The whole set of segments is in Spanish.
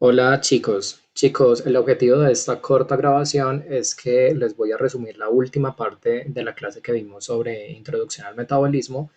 Hola chicos, el objetivo de esta corta grabación es que les voy a resumir la última parte de la clase que vimos sobre introducción al metabolismo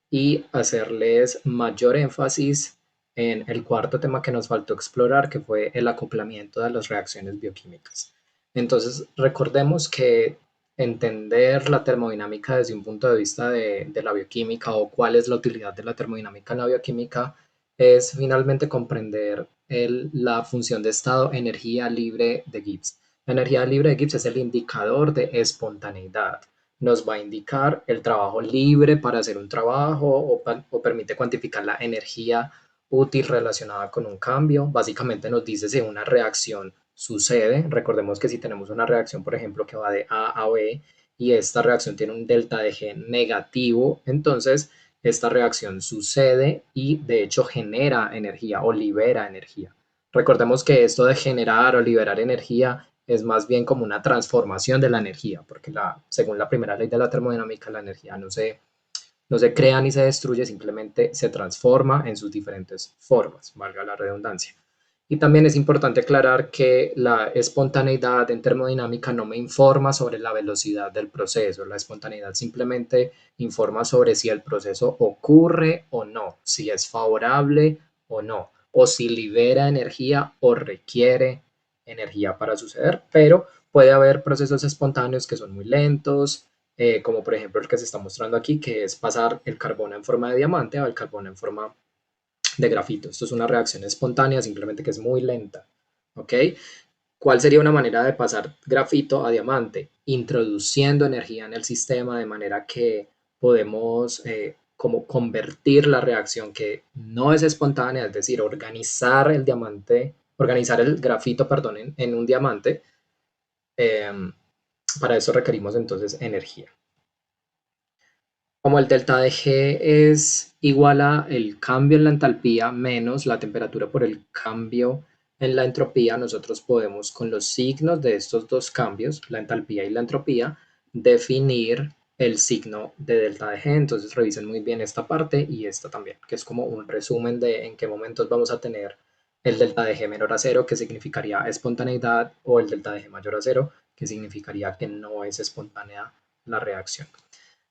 y hacerles mayor énfasis en el cuarto tema que nos faltó explorar, que fue el acoplamiento de las reacciones bioquímicas. Entonces, recordemos que entender la termodinámica desde un punto de vista de la bioquímica o cuál es la utilidad de la termodinámica en la bioquímica es finalmente comprender la función de estado energía libre de Gibbs. La energía libre de Gibbs es el indicador de espontaneidad. Nos va a indicar el trabajo libre para hacer un trabajo o permite cuantificar la energía útil relacionada con un cambio. Básicamente nos dice si una reacción sucede. Recordemos que si tenemos una reacción, por ejemplo, que va de A a B y esta reacción tiene un delta de G negativo, entonces esta reacción sucede y de hecho genera energía o libera energía. Recordemos que esto de generar o liberar energía es más bien como una transformación de la energía, porque según la primera ley de la termodinámica, la energía no se crea ni se destruye, simplemente se transforma en sus diferentes formas, valga la redundancia. Y también es importante aclarar que la espontaneidad en termodinámica no me informa sobre la velocidad del proceso. La espontaneidad simplemente informa sobre si el proceso ocurre o no, si es favorable o no, o si libera energía o requiere energía para suceder. Pero puede haber procesos espontáneos que son muy lentos, como por ejemplo el que se está mostrando aquí, que es pasar el carbono en forma de diamante al carbono en forma de grafito. Esto es una reacción espontánea, simplemente que es muy lenta. ¿Ok? ¿Cuál sería una manera de pasar grafito a diamante? Introduciendo energía en el sistema de manera que podemos como convertir la reacción que no es espontánea, es decir, organizar el grafito, perdón, en un diamante. Eh, para eso requerimos entonces energía. Como el delta de G es igual a el cambio en la entalpía menos la temperatura por el cambio en la entropía, nosotros podemos con los signos de estos dos cambios, la entalpía y la entropía, definir el signo de delta de G. Entonces revisen muy bien esta parte y esta también, que es como un resumen de en qué momentos vamos a tener el delta de G menor a cero, que significaría espontaneidad, o el delta de G mayor a cero, que significaría que no es espontánea la reacción.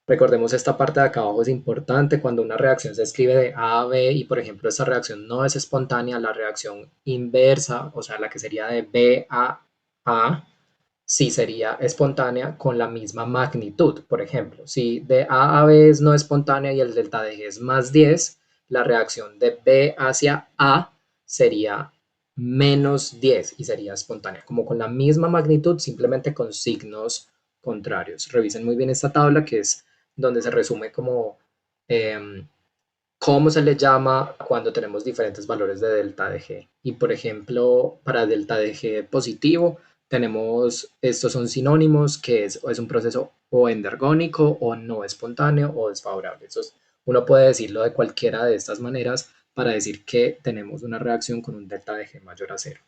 Recordemos esta parte de acá abajo es importante cuando una reacción se escribe de A a B y por ejemplo esta reacción no es espontánea, la reacción inversa, o sea la que sería de B a A, sí sería espontánea con la misma magnitud. Por ejemplo, si de A a B es no espontánea y el delta de G es más 10, la reacción de B hacia A sería menos 10 y sería espontánea, como con la misma magnitud, simplemente con signos contrarios. Revisen muy bien esta tabla que es donde se resume como eh, cómo se le llama cuando tenemos diferentes valores de delta de G. Y por ejemplo, para delta de G positivo, tenemos, estos son sinónimos, que es un proceso o endergónico o no espontáneo o desfavorable. Uno puede decirlo de cualquiera de estas maneras para decir que tenemos una reacción con un delta de G mayor a cero.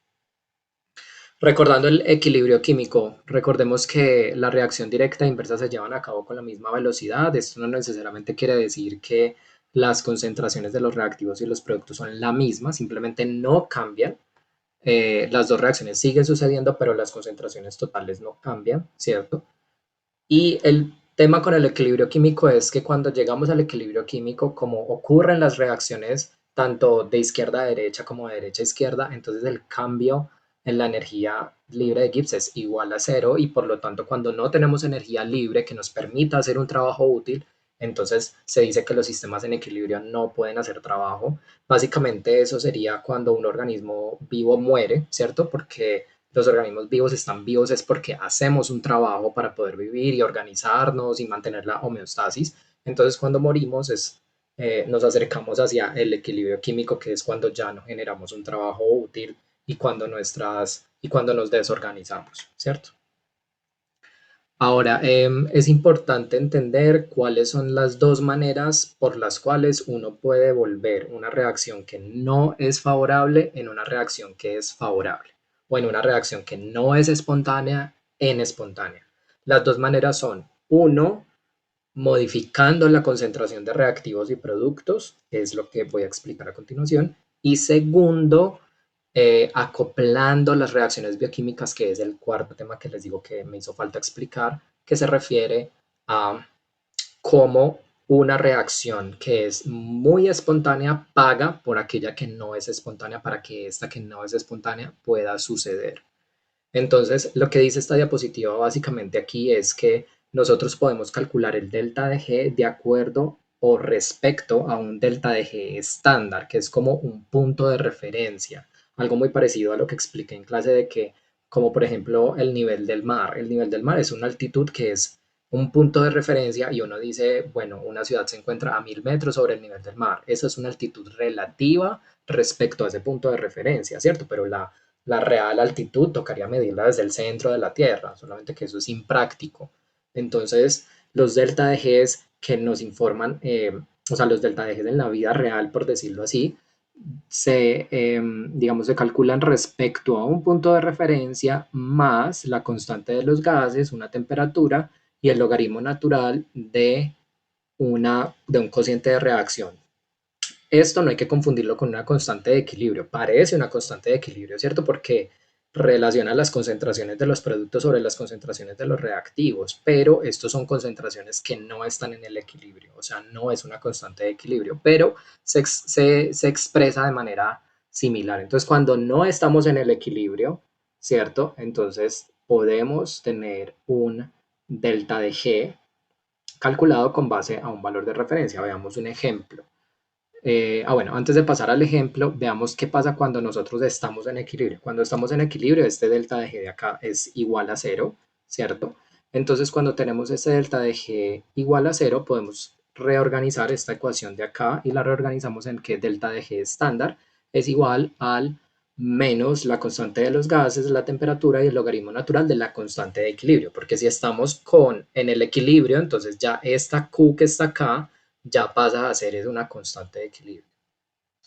Recordando el equilibrio químico, recordemos que la reacción directa e inversa se llevan a cabo con la misma velocidad. Esto no necesariamente quiere decir que las concentraciones de los reactivos y los productos son la misma, simplemente no cambian. Las dos reacciones siguen sucediendo, pero las concentraciones totales no cambian, ¿cierto? Y el tema con el equilibrio químico es que cuando llegamos al equilibrio químico, como ocurren las reacciones tanto de izquierda a derecha como de derecha a izquierda, entonces el cambio en la energía libre de Gibbs es igual a cero y por lo tanto cuando no tenemos energía libre que nos permita hacer un trabajo útil, entonces se dice que los sistemas en equilibrio no pueden hacer trabajo. Básicamente eso sería cuando un organismo vivo muere, ¿cierto? Porque los organismos vivos están vivos es porque hacemos un trabajo para poder vivir y organizarnos y mantener la homeostasis. Entonces, cuando morimos nos acercamos hacia el equilibrio químico, que es cuando ya no generamos un trabajo útil y cuando nos desorganizamos, ¿cierto? Ahora, es importante entender cuáles son las dos maneras por las cuales uno puede volver una reacción que no es favorable en una reacción que es favorable o en una reacción que no es espontánea en espontánea. Las dos maneras son, uno, modificando la concentración de reactivos y productos, que es lo que voy a explicar a continuación, y segundo, acoplando las reacciones bioquímicas, que es el cuarto tema que les digo que me hizo falta explicar, que se refiere a cómo una reacción que es muy espontánea paga por aquella que no es espontánea para que esta que no es espontánea pueda suceder. Entonces, lo que dice esta diapositiva básicamente aquí es que nosotros podemos calcular el delta de G de acuerdo o respecto a un delta de G estándar, que es como un punto de referencia, algo muy parecido a lo que expliqué en clase de que, como por ejemplo, el nivel del mar. El nivel del mar es una altitud que es un punto de referencia y uno dice, bueno, una ciudad se encuentra a 1000 metros sobre el nivel del mar. Esa es una altitud relativa respecto a ese punto de referencia, ¿cierto? Pero la real altitud tocaría medirla desde el centro de la Tierra, solamente que eso es impráctico. Entonces, los delta de Gs que nos informan, o sea, los delta de Gs en la vida real, por decirlo así, digamos, se calculan respecto a un punto de referencia más la constante de los gases, una temperatura y el logaritmo natural de un cociente de reacción. Esto no hay que confundirlo con una constante de equilibrio. Parece una constante de equilibrio, ¿cierto? Porque relaciona las concentraciones de los productos sobre las concentraciones de los reactivos, pero estos son concentraciones que no están en el equilibrio, o sea, no es una constante de equilibrio, pero se expresa de manera similar. Entonces, cuando no estamos en el equilibrio, ¿cierto? Entonces podemos tener un delta de G calculado con base a un valor de referencia. Veamos un ejemplo. Bueno, antes de pasar al ejemplo, veamos qué pasa cuando nosotros estamos en equilibrio. Cuando estamos en equilibrio, este delta de G de acá es igual a cero, ¿cierto? Entonces, cuando tenemos este delta de G igual a cero, podemos reorganizar esta ecuación de acá y la reorganizamos en que delta de G estándar es igual al menos la constante de los gases, la temperatura y el logaritmo natural de la constante de equilibrio. Porque si estamos en el equilibrio, entonces ya esta Q que está acá ya pasa a ser una constante de equilibrio.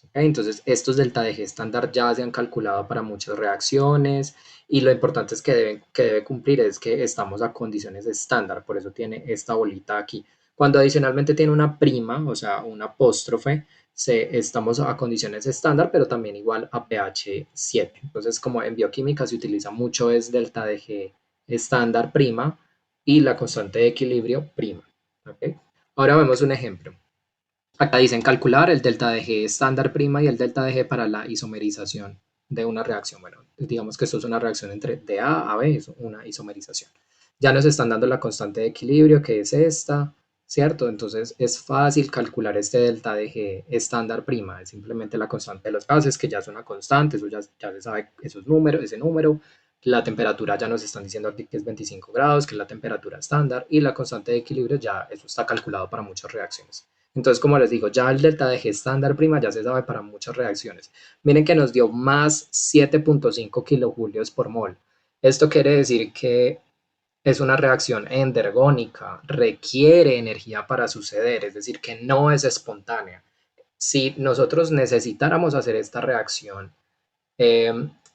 ¿Okay? Entonces, estos delta de G estándar ya se han calculado para muchas reacciones y lo importante es que debe cumplir es que estamos a condiciones estándar, por eso tiene esta bolita aquí. Cuando adicionalmente tiene una prima, o sea, un apóstrofe, estamos a condiciones estándar, pero también igual a pH 7. Entonces, como en bioquímica se utiliza mucho es delta de G estándar prima y la constante de equilibrio prima. ¿Okay? Ahora vemos un ejemplo. Acá dicen calcular el delta de G estándar prima y el delta de G para la isomerización de una reacción. Bueno, digamos que esto es una reacción entre de A a B, es una isomerización. Ya nos están dando la constante de equilibrio, que es esta, ¿cierto? Entonces es fácil calcular este delta de G estándar prima, es simplemente la constante de los gases, que ya es una constante, eso ya se sabe esos números, ese número. La temperatura ya nos están diciendo aquí que es 25 grados, que es la temperatura estándar, y la constante de equilibrio ya eso está calculado para muchas reacciones. Entonces, como les digo, ya el delta de G estándar prima ya se sabe para muchas reacciones. Miren que nos dio más 7.5 kilojulios por mol. Esto quiere decir que es una reacción endergónica, requiere energía para suceder, es decir, que no es espontánea. Si nosotros necesitáramos hacer esta reacción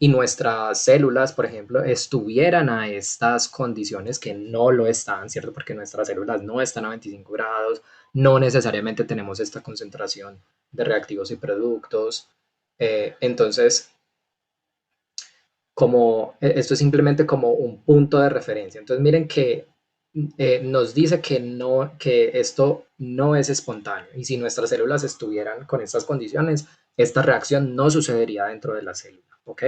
y nuestras células, por ejemplo, estuvieran a estas condiciones que no lo están, ¿cierto? Porque nuestras células no están a 25 grados, no necesariamente tenemos esta concentración de reactivos y productos. Entonces, esto es simplemente como un punto de referencia. Entonces, miren que nos dice que, no, que esto no es espontáneo y si nuestras células estuvieran con estas condiciones, esta reacción no sucedería dentro de la célula, ¿ok?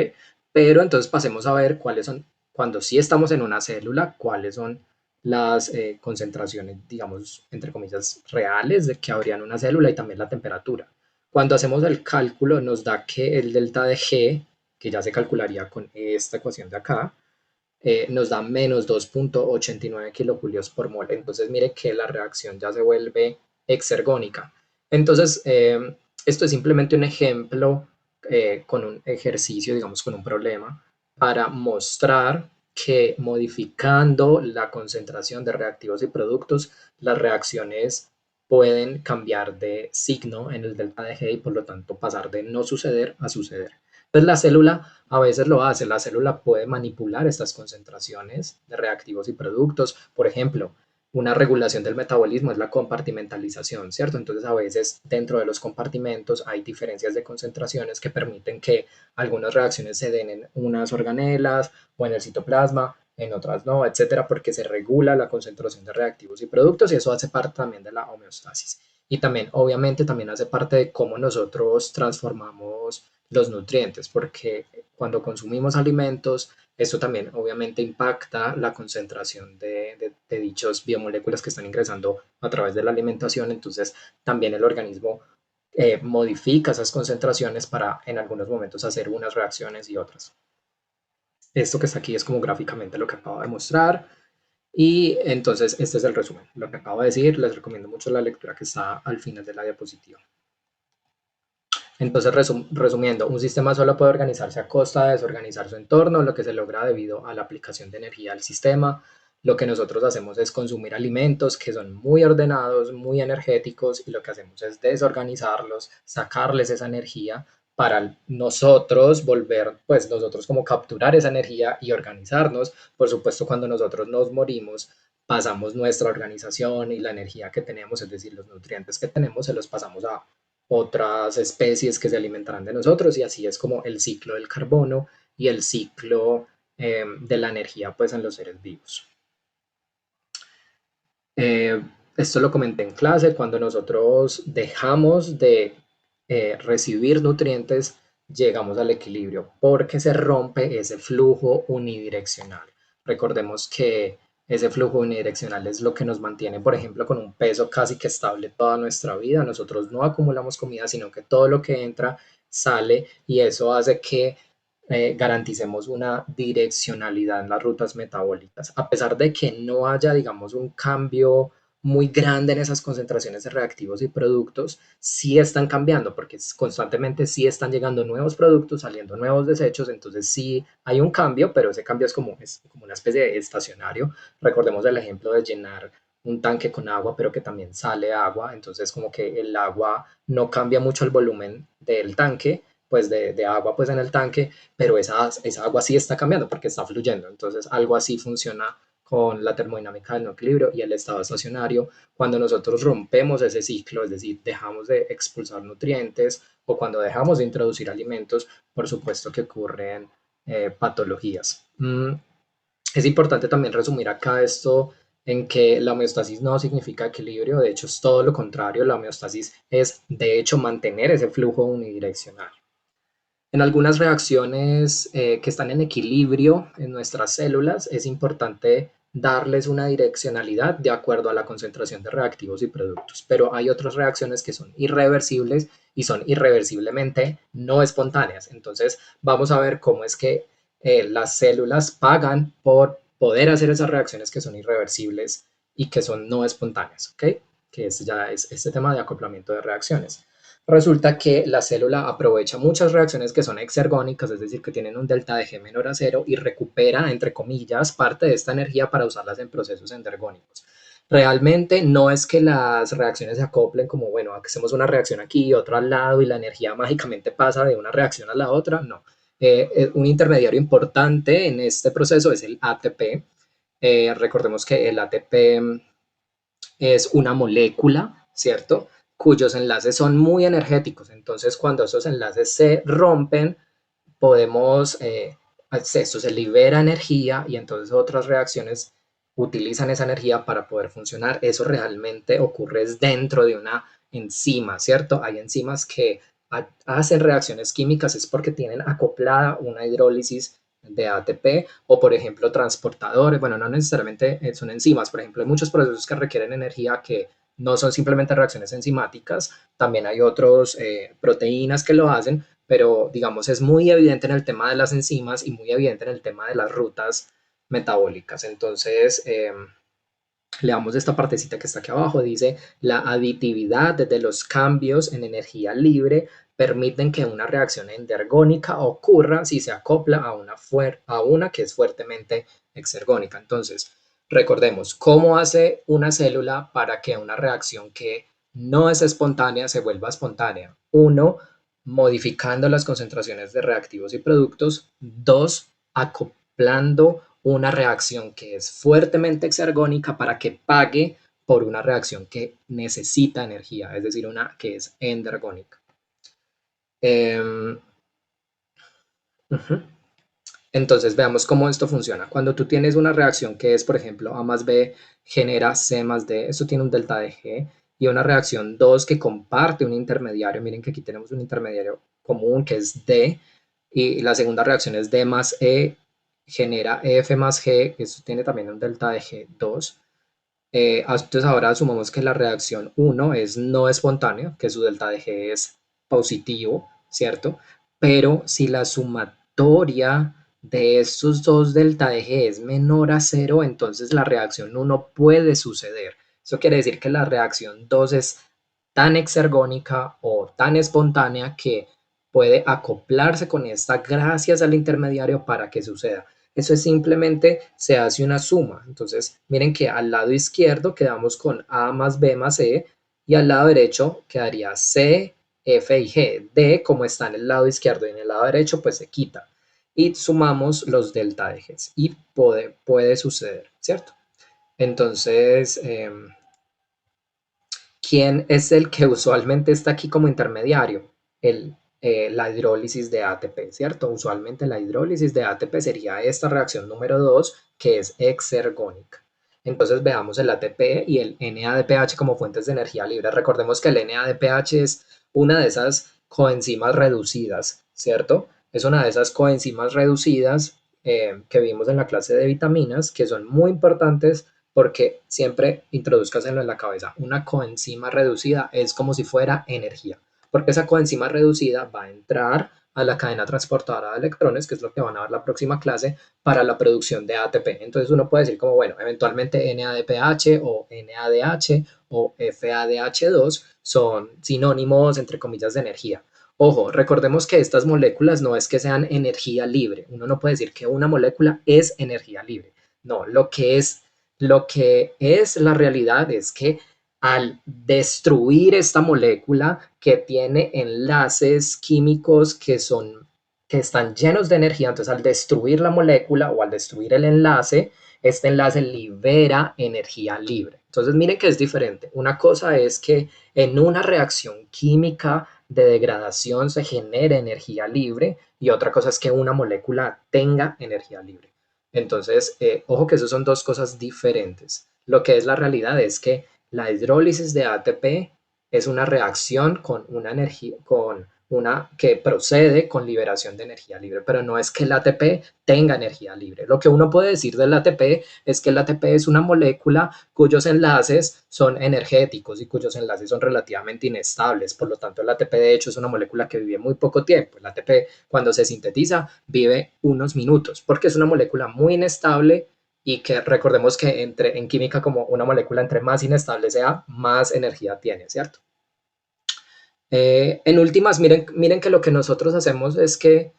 Pero entonces pasemos a ver cuáles son, cuando sí estamos en una célula, cuáles son las concentraciones, digamos, entre comillas, reales de que habría en una célula y también la temperatura. Cuando hacemos el cálculo nos da que el delta de G, que ya se calcularía con esta ecuación de acá, nos da menos 2.89 kilojulios por mol. Entonces, mire que la reacción ya se vuelve exergónica. Entonces, esto es simplemente un ejemplo con un ejercicio, digamos, con un problema, para mostrar que modificando la concentración de reactivos y productos, las reacciones pueden cambiar de signo en el delta de G y por lo tanto pasar de no suceder a suceder. Entonces la célula a veces lo hace, la célula puede manipular estas concentraciones de reactivos y productos. Por ejemplo, una regulación del metabolismo es la compartimentalización, ¿cierto? Entonces a veces dentro de los compartimentos hay diferencias de concentraciones que permiten que algunas reacciones se den en unas organelas o en el citoplasma, en otras no, etcétera, porque se regula la concentración de reactivos y productos y eso hace parte también de la homeostasis. Y también, obviamente, también hace parte de cómo nosotros transformamos los nutrientes, porque cuando consumimos alimentos, esto también obviamente impacta la concentración de dichos biomoléculas que están ingresando a través de la alimentación, entonces también el organismo modifica esas concentraciones para en algunos momentos hacer unas reacciones y otras. Esto que está aquí es como gráficamente lo que acabo de mostrar. Y entonces este es el resumen. Lo que acabo de decir, les recomiendo mucho la lectura que está al final de la diapositiva. Entonces, resumiendo, un sistema solo puede organizarse a costa de desorganizar su entorno, lo que se logra debido a la aplicación de energía al sistema. Lo que nosotros hacemos es consumir alimentos que son muy ordenados, muy energéticos, y lo que hacemos es desorganizarlos, sacarles esa energía para nosotros volver, pues nosotros como capturar esa energía y organizarnos. Por supuesto, cuando nosotros nos morimos, pasamos nuestra organización y la energía que tenemos, es decir, los nutrientes que tenemos, se los pasamos a otras especies que se alimentarán de nosotros y así es como el ciclo del carbono y el ciclo de la energía pues en los seres vivos. Eh, Esto lo comenté en clase, cuando nosotros dejamos de recibir nutrientes, llegamos al equilibrio porque se rompe ese flujo unidireccional. Recordemos que ese flujo unidireccional es lo que nos mantiene, por ejemplo, con un peso casi que estable toda nuestra vida. Nosotros no acumulamos comida, sino que todo lo que entra sale y eso hace que garanticemos una direccionalidad en las rutas metabólicas. A pesar de que no haya, digamos, un cambio muy grande en esas concentraciones de reactivos y productos, sí están cambiando porque constantemente sí están llegando nuevos productos, saliendo nuevos desechos, entonces sí hay un cambio, pero ese cambio es como una especie de estacionario. Recordemos el ejemplo de llenar un tanque con agua, pero que también sale agua, entonces como que el agua no cambia mucho el volumen del tanque, pues de agua pues en el tanque, pero esa agua sí está cambiando porque está fluyendo. Entonces, algo así funciona con la termodinámica del no equilibrio y el estado estacionario. Cuando nosotros rompemos ese ciclo, es decir, dejamos de expulsar nutrientes o cuando dejamos de introducir alimentos, por supuesto que ocurren patologías. Es importante también resumir acá esto en que la homeostasis no significa equilibrio, de hecho es todo lo contrario, la homeostasis es de hecho mantener ese flujo unidireccional. En algunas reacciones que están en equilibrio en nuestras células, es importante darles una direccionalidad de acuerdo a la concentración de reactivos y productos, pero hay otras reacciones que son irreversibles y son irreversiblemente no espontáneas. Entonces, vamos a ver cómo es que las células pagan por poder hacer esas reacciones que son irreversibles y que son no espontáneas, ¿ok? Que ya es este tema de acoplamiento de reacciones. Resulta que la célula aprovecha muchas reacciones que son exergónicas, es decir, que tienen un delta de G menor a cero y recupera, entre comillas, parte de esta energía para usarlas en procesos endergónicos. Realmente no es que las reacciones se acoplen como, bueno, hacemos una reacción aquí y otra al lado y la energía mágicamente pasa de una reacción a la otra, no. Un intermediario importante en este proceso es el ATP. Recordemos que el ATP es una molécula, ¿cierto? Cuyos enlaces son muy energéticos. Entonces, cuando esos enlaces se rompen, podemos, esto se libera energía y entonces otras reacciones utilizan esa energía para poder funcionar. Eso realmente ocurre dentro de una enzima, ¿cierto? Hay enzimas que hacen reacciones químicas es porque tienen acoplada una hidrólisis de ATP o, por ejemplo, transportadores. Bueno, no necesariamente son enzimas. Por ejemplo, hay muchos procesos que requieren energía que no son simplemente reacciones enzimáticas. También hay otros proteínas que lo hacen, pero digamos es muy evidente en el tema de las enzimas y muy evidente en el tema de las rutas metabólicas. Entonces, leamos esta partecita que está aquí abajo, dice, la aditividad de los cambios en energía libre permiten que una reacción endergónica ocurra si se acopla a una que es fuertemente exergónica. Entonces, recordemos, ¿cómo hace una célula para que una reacción que no es espontánea se vuelva espontánea? Uno, modificando las concentraciones de reactivos y productos. Dos, acoplando una reacción que es fuertemente exergónica para que pague por una reacción que necesita energía, es decir, una que es endergónica. Eh, uh-huh. Entonces, veamos cómo esto funciona. Cuando tú tienes una reacción que es, por ejemplo, A más B genera C más D, eso tiene un delta de G, y una reacción 2 que comparte un intermediario, miren que aquí tenemos un intermediario común que es D, y la segunda reacción es D más E, genera F más G, eso tiene también un delta de G2. Entonces ahora asumamos que la reacción 1 es no espontánea, que su delta de G es positivo, ¿cierto? Pero si la sumatoria de estos dos delta de G es menor a cero, entonces la reacción 1 puede suceder. Eso quiere decir que la reacción 2 es tan exergónica o tan espontánea que puede acoplarse con esta gracias al intermediario para que suceda. Eso es simplemente se hace una suma. Entonces, miren que al lado izquierdo quedamos con A más B más E y al lado derecho quedaría C, F y G. D, como está en el lado izquierdo y en el lado derecho, pues se quita. Y sumamos los delta de Gs y puede suceder, ¿cierto? Entonces, ¿quién es el que usualmente está aquí como intermediario? La hidrólisis de ATP, ¿cierto? Usualmente la hidrólisis de ATP sería esta reacción número 2, que es exergónica. Entonces veamos el ATP y el NADPH como fuentes de energía libre. Recordemos que el NADPH es una de esas coenzimas reducidas, ¿cierto? Es una de esas coenzimas reducidas que vimos en la clase de vitaminas, que son muy importantes porque siempre introduzcaselo en la cabeza. Una coenzima reducida es como si fuera energía, porque esa coenzima reducida va a entrar a la cadena transportadora de electrones, que es lo que van a ver la próxima clase, para la producción de ATP. Entonces uno puede decir como, bueno, eventualmente NADPH o NADH o FADH2 son sinónimos, entre comillas, de energía. Ojo, recordemos que estas moléculas no es que sean energía libre. Uno no puede decir que una molécula es energía libre. No, lo que es la realidad es que al destruir esta molécula que tiene enlaces químicos que están llenos de energía, entonces al destruir la molécula o al destruir el enlace, este enlace libera energía libre. Entonces miren que es diferente. Una cosa es que en una reacción química de degradación se genere energía libre y otra cosa es que una molécula tenga energía libre. Entonces, ojo que eso son dos cosas diferentes. Lo que es la realidad es que la hidrólisis de ATP es una reacción con una energía, con una que procede con liberación de energía libre, pero no es que el ATP tenga energía libre. Lo que uno puede decir del ATP es que el ATP es una molécula cuyos enlaces son energéticos y cuyos enlaces son relativamente inestables. Por lo tanto, el ATP de hecho es una molécula que vive muy poco tiempo. El ATP cuando se sintetiza vive unos minutos porque es una molécula muy inestable y que recordemos que en química como una molécula entre más inestable sea, más energía tiene, ¿cierto? En últimas, miren que lo que nosotros hacemos es que,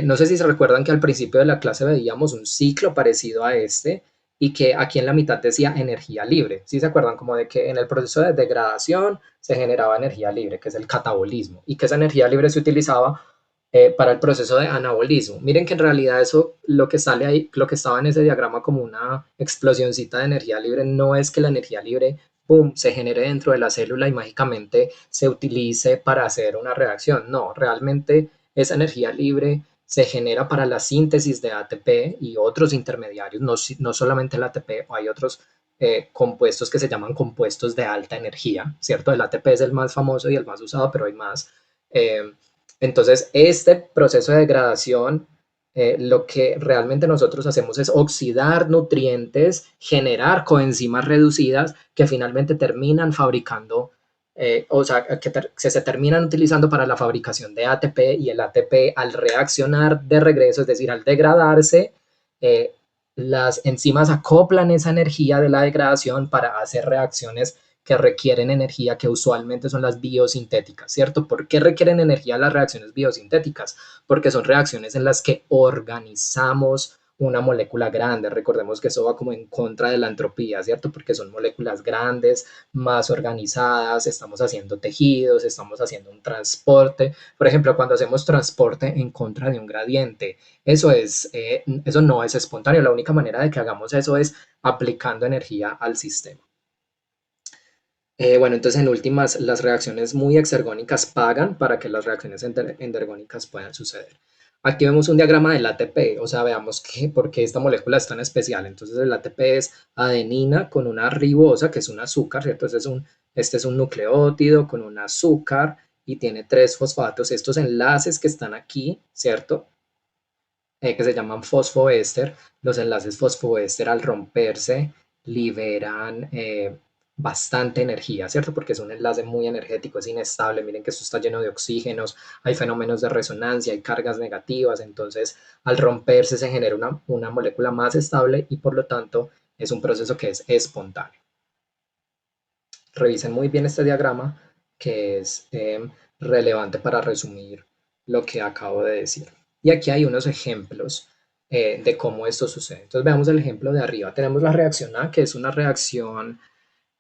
no sé si se recuerdan que al principio de la clase veíamos un ciclo parecido a este y que aquí en la mitad decía energía libre. ¿Sí se acuerdan? Como de que en el proceso de degradación se generaba energía libre, que es el catabolismo, y que esa energía libre se utilizaba para el proceso de anabolismo. Miren que en realidad eso, lo que sale ahí, lo que estaba en ese diagrama como una explosioncita de energía libre, no es que la energía libre ¡pum!, se genere dentro de la célula y mágicamente se utilice para hacer una reacción. No, realmente esa energía libre se genera para la síntesis de ATP y otros intermediarios, no solamente el ATP, hay otros compuestos que se llaman compuestos de alta energía, ¿cierto? El ATP es el más famoso y el más usado, pero hay más. Entonces, este proceso de degradación lo que realmente nosotros hacemos es oxidar nutrientes, generar coenzimas reducidas que finalmente terminan fabricando, o sea, que se terminan utilizando para la fabricación de ATP y el ATP al reaccionar de regreso, es decir, al degradarse, eh, las enzimas acoplan esa energía de la degradación para hacer reacciones que requieren energía, que usualmente son las biosintéticas, ¿cierto? ¿Por qué requieren energía las reacciones biosintéticas? Porque son reacciones en las que organizamos una molécula grande. Recordemos que eso va como en contra de la entropía, ¿cierto? Porque son moléculas grandes, más organizadas, estamos haciendo tejidos, estamos haciendo un transporte. Por ejemplo, cuando hacemos transporte en contra de un gradiente, eso no es espontáneo. La única manera de que hagamos eso es aplicando energía al sistema. Bueno, entonces en últimas, las reacciones muy exergónicas pagan para que las reacciones endergónicas puedan suceder. Aquí vemos un diagrama del ATP, o sea, veamos por qué esta molécula es tan especial. Entonces el ATP es adenina con una ribosa, que es un azúcar, ¿cierto? Este es un nucleótido con un azúcar y tiene tres fosfatos. Estos enlaces que están aquí, ¿cierto? Que se llaman fosfoéster. Los enlaces fosfoéster al romperse liberan bastante energía, ¿cierto? Porque es un enlace muy energético, es inestable. Miren que esto está lleno de oxígenos, hay fenómenos de resonancia, hay cargas negativas. Entonces, al romperse se genera una molécula más estable y por lo tanto es un proceso que es espontáneo. Revisen muy bien este diagrama que es relevante para resumir lo que acabo de decir. Y aquí hay unos ejemplos de cómo esto sucede. Entonces veamos el ejemplo de arriba. Tenemos la reacción A, que es una reacción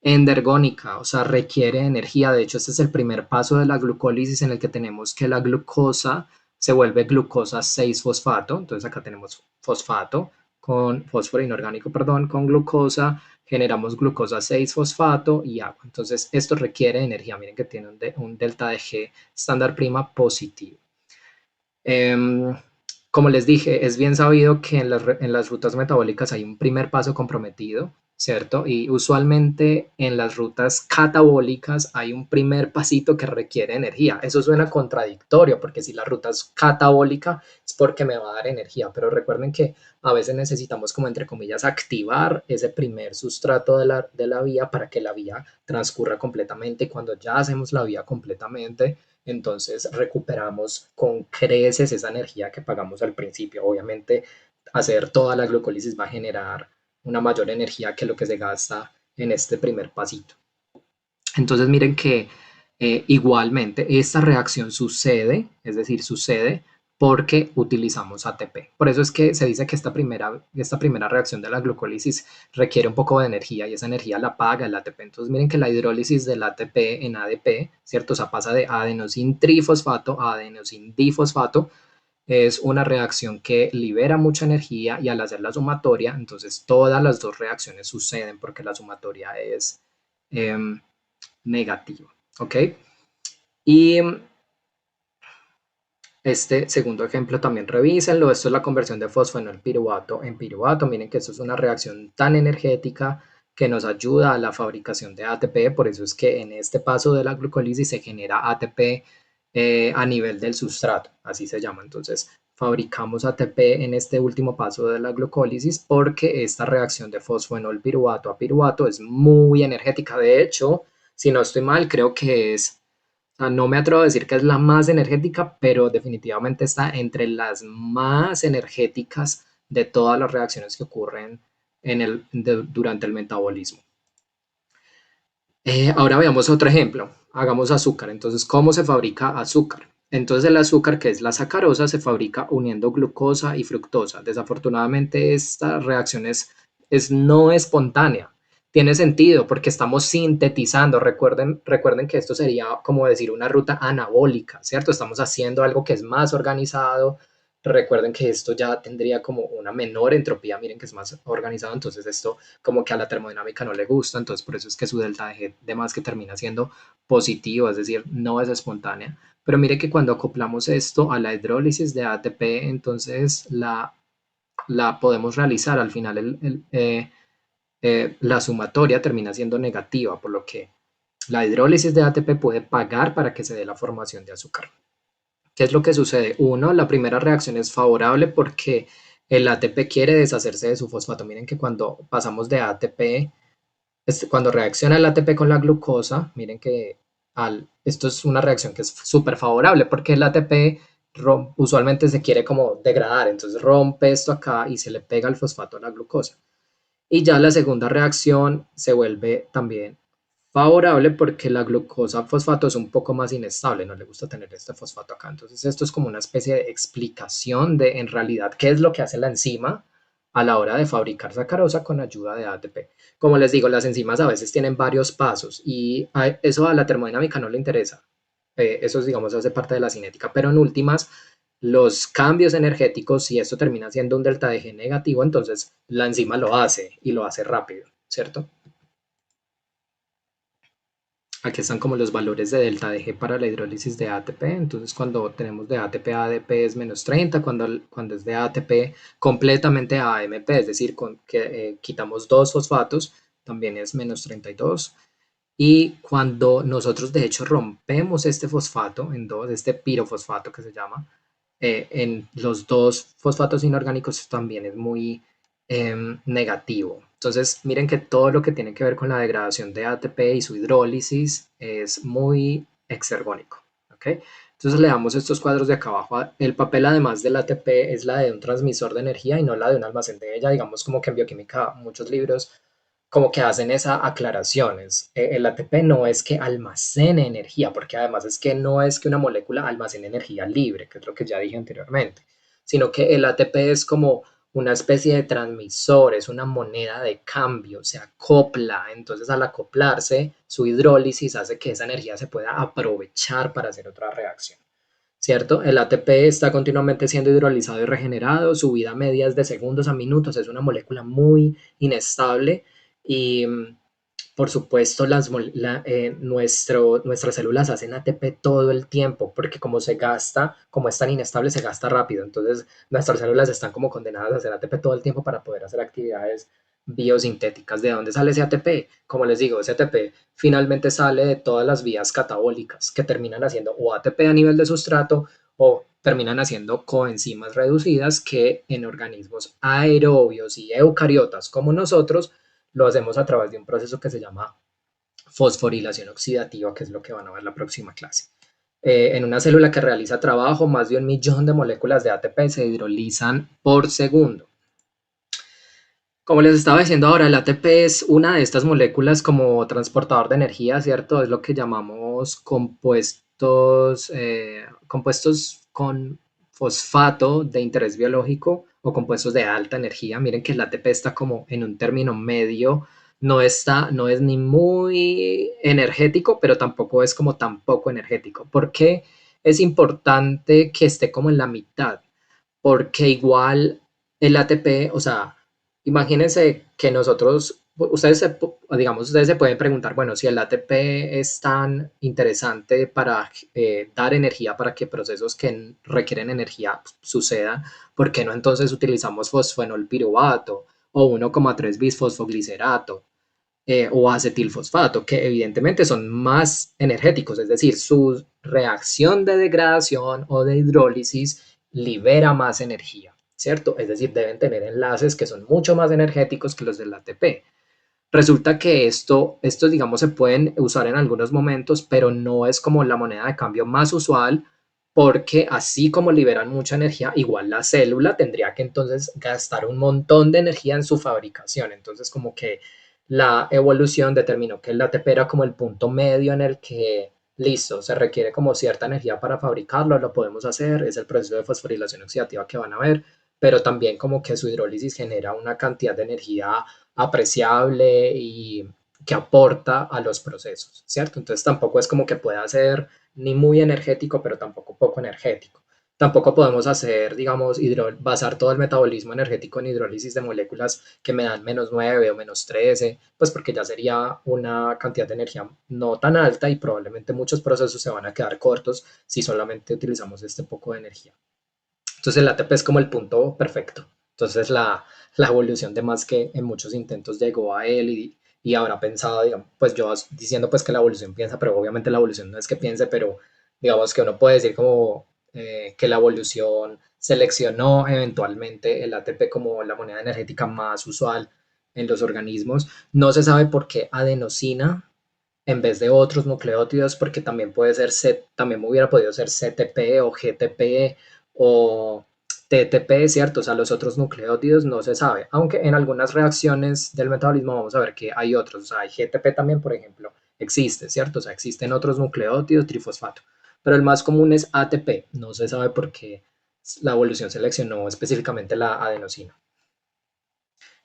endergónica, o sea, requiere energía. De hecho, este es el primer paso de la glucólisis en el que tenemos que la glucosa se vuelve glucosa 6-fosfato. Entonces acá tenemos fosfato con fósforo inorgánico, perdón, con glucosa. Generamos glucosa 6-fosfato y agua. Entonces esto requiere energía. Miren que tiene un delta de G estándar prima positivo. Como les dije, es bien sabido que en las rutas metabólicas hay un primer paso comprometido, ¿cierto? Y usualmente en las rutas catabólicas hay un primer pasito que requiere energía. Eso suena contradictorio, porque si la ruta es catabólica es porque me va a dar energía, pero recuerden que a veces necesitamos, como entre comillas, activar ese primer sustrato de la vía para que la vía transcurra completamente. Y cuando ya hacemos la vía completamente, entonces recuperamos con creces esa energía que pagamos al principio. Obviamente, hacer toda la glucólisis va a generar una mayor energía que lo que se gasta en este primer pasito. Entonces, miren que igualmente esta reacción sucede, es decir, sucede porque utilizamos ATP. Por eso es que se dice que esta primera reacción de la glucólisis requiere un poco de energía y esa energía la paga el ATP. Entonces miren que la hidrólisis del ATP en ADP, ¿cierto? O sea, pasa de adenosin trifosfato a adenosin difosfato. Es una reacción que libera mucha energía y al hacer la sumatoria, entonces todas las dos reacciones suceden porque la sumatoria es eh, negativa. ¿Ok? Y este segundo ejemplo también revísenlo. Esto es la conversión de fosfenol piruvato en piruvato. Miren que esto es una reacción tan energética que nos ayuda a la fabricación de ATP. Por eso es que en este paso de la glucólisis se genera ATP a nivel del sustrato, así se llama. Entonces fabricamos ATP en este último paso de la glucólisis porque esta reacción de fosfenol piruvato a piruvato es muy energética. De hecho, si no estoy mal, creo que es, o sea, no me atrevo a decir que es la más energética, pero definitivamente está entre las más energéticas de todas las reacciones que ocurren durante el metabolismo. Ahora veamos otro ejemplo. Hagamos azúcar. Entonces, ¿cómo se fabrica azúcar? Entonces, el azúcar, que es la sacarosa, se fabrica uniendo glucosa y fructosa. Desafortunadamente, esta reacción es no espontánea. Tiene sentido porque estamos sintetizando. Recuerden que esto sería como decir una ruta anabólica, ¿cierto? Estamos haciendo algo que es más organizado. Recuerden que esto ya tendría como una menor entropía. Miren que es más organizado. Entonces, esto como que a la termodinámica no le gusta, entonces por eso es que su delta de G de más que termina siendo positivo, es decir, no es espontánea. Pero mire que cuando acoplamos esto a la hidrólisis de ATP, entonces la podemos realizar. Al final la sumatoria termina siendo negativa, por lo que la hidrólisis de ATP puede pagar para que se dé la formación de azúcar. ¿Qué es lo que sucede? Uno, la primera reacción es favorable porque el ATP quiere deshacerse de su fosfato. Miren que cuando pasamos de ATP, cuando reacciona el ATP con la glucosa, miren que esto es una reacción que es súper favorable porque el ATP usualmente se quiere como degradar, entonces rompe esto acá y se le pega el fosfato a la glucosa. Y ya la segunda reacción se vuelve también favorable porque la glucosa fosfato es un poco más inestable, no le gusta tener este fosfato acá. Entonces esto es como una especie de explicación de en realidad qué es lo que hace la enzima a la hora de fabricar sacarosa con ayuda de ATP. Como les digo, las enzimas a veces tienen varios pasos y eso a la termodinámica no le interesa. Eso, digamos, hace parte de la cinética, pero en últimas, los cambios energéticos, si esto termina siendo un delta de G negativo, entonces la enzima lo hace y lo hace rápido, ¿cierto? Aquí están como los valores de delta de G para la hidrólisis de ATP. Entonces, cuando tenemos de ATP a ADP es menos 30, cuando es de ATP completamente a AMP, es decir, que quitamos dos fosfatos, también es menos 32. Y cuando nosotros de hecho rompemos este fosfato en dos, este pirofosfato que se llama, en los dos fosfatos inorgánicos también es muy negativo. Entonces, miren que todo lo que tiene que ver con la degradación de ATP y su hidrólisis es muy exergónico. ¿Ok? Entonces le damos estos cuadros de acá abajo. El papel, además del ATP, es la de un transmisor de energía y no la de un almacén de ella. Digamos como que en bioquímica muchos libros como que hacen esas aclaraciones. El ATP no es que almacene energía, porque además es que no es que una molécula almacene energía libre, que es lo que ya dije anteriormente, sino que el ATP es como una especie de transmisor, es una moneda de cambio, se acopla, entonces al acoplarse, su hidrólisis hace que esa energía se pueda aprovechar para hacer otra reacción. ¿Cierto? El ATP está continuamente siendo hidrolizado y regenerado, su vida media es de segundos a minutos, es una molécula muy inestable y por supuesto nuestras células hacen ATP todo el tiempo porque como se gasta, como es tan inestable, se gasta rápido. Entonces nuestras células están como condenadas a hacer ATP todo el tiempo para poder hacer actividades biosintéticas. ¿De dónde sale ese ATP? Como les digo, ese ATP finalmente sale de todas las vías catabólicas que terminan haciendo o ATP a nivel de sustrato o terminan haciendo coenzimas reducidas que en organismos aerobios y eucariotas como nosotros lo hacemos a través de un proceso que se llama fosforilación oxidativa, que es lo que van a ver la próxima clase. En una célula que realiza trabajo, más de 1 millón de moléculas de ATP se hidrolizan por segundo. Como les estaba diciendo ahora, el ATP es una de estas moléculas como transportador de energía, ¿cierto? Es lo que llamamos compuestos con fosfato de interés biológico o compuestos de alta energía. Miren que el ATP está como en un término medio, no es ni muy energético, pero tampoco es como tan poco energético. ¿Por qué es importante que esté como en la mitad? Porque igual el ATP, o sea, imagínense que nosotros, digamos, ustedes se pueden preguntar, bueno, si el ATP es tan interesante para dar energía para que procesos que requieren energía sucedan, ¿por qué no entonces utilizamos fosfenolpiruvato o 1,3 bisfosfoglicerato? O acetilfosfato, que evidentemente son más energéticos, es decir, su reacción de degradación o de hidrólisis libera más energía, ¿cierto? Es decir, deben tener enlaces que son mucho más energéticos que los del ATP. Resulta que estos, digamos, se pueden usar en algunos momentos, pero no es como la moneda de cambio más usual, porque así como liberan mucha energía, igual la célula tendría que entonces gastar un montón de energía en su fabricación. Entonces, como que la evolución determinó que el ATP era como el punto medio en el que, listo, se requiere como cierta energía para fabricarlo, lo podemos hacer, es el proceso de fosforilación oxidativa que van a ver, pero también como que su hidrólisis genera una cantidad de energía apreciable y que aporta a los procesos, ¿cierto? Entonces tampoco es como que pueda ser ni muy energético, pero tampoco poco energético. Tampoco podemos hacer, digamos, basar todo el metabolismo energético en hidrólisis de moléculas que me dan -9 o -13, pues porque ya sería una cantidad de energía no tan alta y probablemente muchos procesos se van a quedar cortos si solamente utilizamos este poco de energía. Entonces el ATP es como el punto perfecto. Entonces la evolución de más que en muchos intentos llegó a él y habrá pensado, digamos, pues yo diciendo pues que la evolución piensa, pero obviamente la evolución no es que piense, pero digamos que uno puede decir como que la evolución seleccionó eventualmente el ATP como la moneda energética más usual en los organismos. No se sabe por qué adenosina en vez de otros nucleótidos, porque también puede ser también hubiera podido ser CTP o GTP o TTP, ¿cierto? O sea, los otros nucleótidos no se sabe, aunque en algunas reacciones del metabolismo vamos a ver que hay otros, o sea, hay GTP también, por ejemplo, existe, ¿cierto? O sea, existen otros nucleótidos, trifosfato, pero el más común es ATP, no se sabe por qué la evolución seleccionó específicamente la adenosina.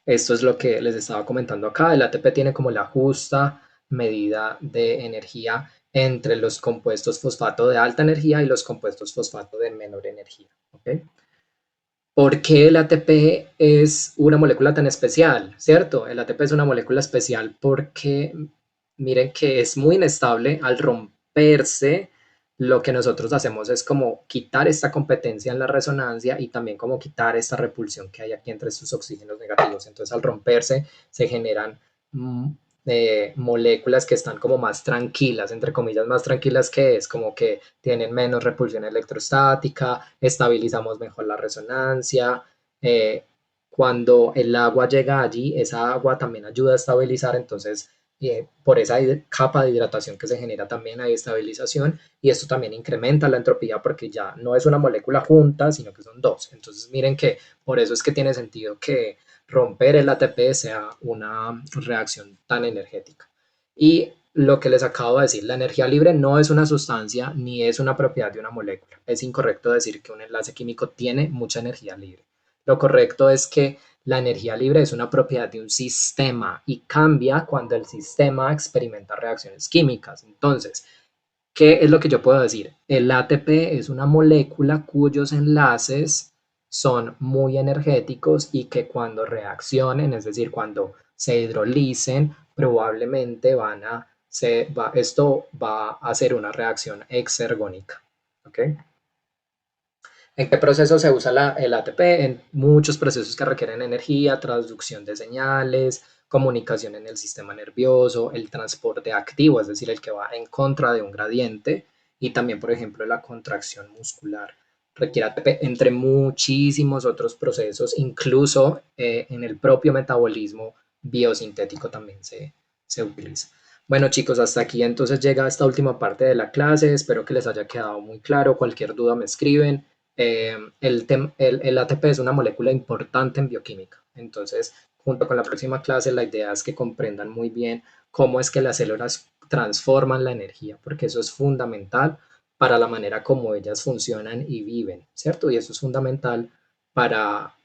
Esto es lo que les estaba comentando acá. El ATP tiene como la justa medida de energía entre los compuestos fosfato de alta energía y los compuestos fosfato de menor energía. ¿Okay? ¿Por qué el ATP es una molécula tan especial? ¿Cierto? El ATP es una molécula especial porque miren que es muy inestable. Al romperse, lo que nosotros hacemos es como quitar esta competencia en la resonancia y también como quitar esta repulsión que hay aquí entre sus oxígenos negativos. Entonces, al romperse, se generan moléculas que están como más tranquilas, entre comillas, más tranquilas, que es como que tienen menos repulsión electrostática, estabilizamos mejor la resonancia. eh, Cuando el agua llega allí, esa agua también ayuda a estabilizar, entonces por esa capa de hidratación que se genera también hay estabilización, y esto también incrementa la entropía porque ya no es una molécula junta, sino que son dos. Entonces miren que por eso es que tiene sentido que romper el ATP sea una reacción tan energética. Y lo que les acabo de decir, la energía libre no es una sustancia ni es una propiedad de una molécula. Es incorrecto decir que un enlace químico tiene mucha energía libre. Lo correcto es que la energía libre es una propiedad de un sistema y cambia cuando el sistema experimenta reacciones químicas. Entonces, ¿qué es lo que yo puedo decir? El ATP es una molécula cuyos enlaces son muy energéticos y que cuando reaccionen, es decir, cuando se hidrolicen, probablemente esto va a hacer una reacción exergónica. ¿Okay? ¿En qué proceso se usa el ATP? En muchos procesos que requieren energía, transducción de señales, comunicación en el sistema nervioso, el transporte activo, es decir, el que va en contra de un gradiente, y también, por ejemplo, la contracción muscular. Requiere ATP entre muchísimos otros procesos, incluso en el propio metabolismo biosintético también se utiliza. Bueno, chicos, hasta aquí entonces llega esta última parte de la clase. Espero que les haya quedado muy claro. Cualquier duda me escriben. El ATP es una molécula importante en bioquímica. Entonces, junto con la próxima clase, la idea es que comprendan muy bien cómo es que las células transforman la energía, porque eso es fundamental para la manera como ellas funcionan y viven, ¿cierto? Y eso es fundamental para,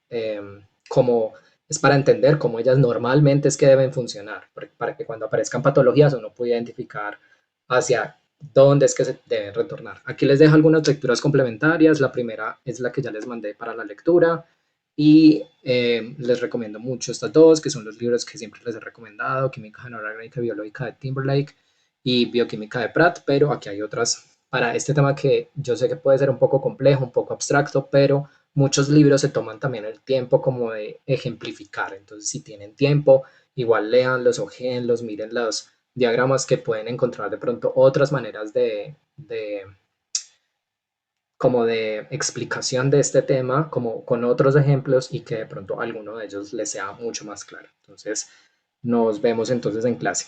como, es para entender cómo ellas normalmente es que deben funcionar, para que cuando aparezcan patologías uno pueda identificar hacia dónde es que se deben retornar. Aquí les dejo algunas lecturas complementarias. La primera es la que ya les mandé para la lectura y les recomiendo mucho estas dos, que son los libros que siempre les he recomendado: Química General Orgánica y Biológica de Timberlake y Bioquímica de Pratt, pero aquí hay otras para este tema que yo sé que puede ser un poco complejo, un poco abstracto, pero muchos libros se toman también el tiempo como de ejemplificar. Entonces, si tienen tiempo, igual leanlos, ojeenlos, miren los diagramas, que pueden encontrar de pronto otras maneras como de explicación de este tema, como con otros ejemplos, y que de pronto alguno de ellos les sea mucho más claro. Entonces, nos vemos entonces en clase.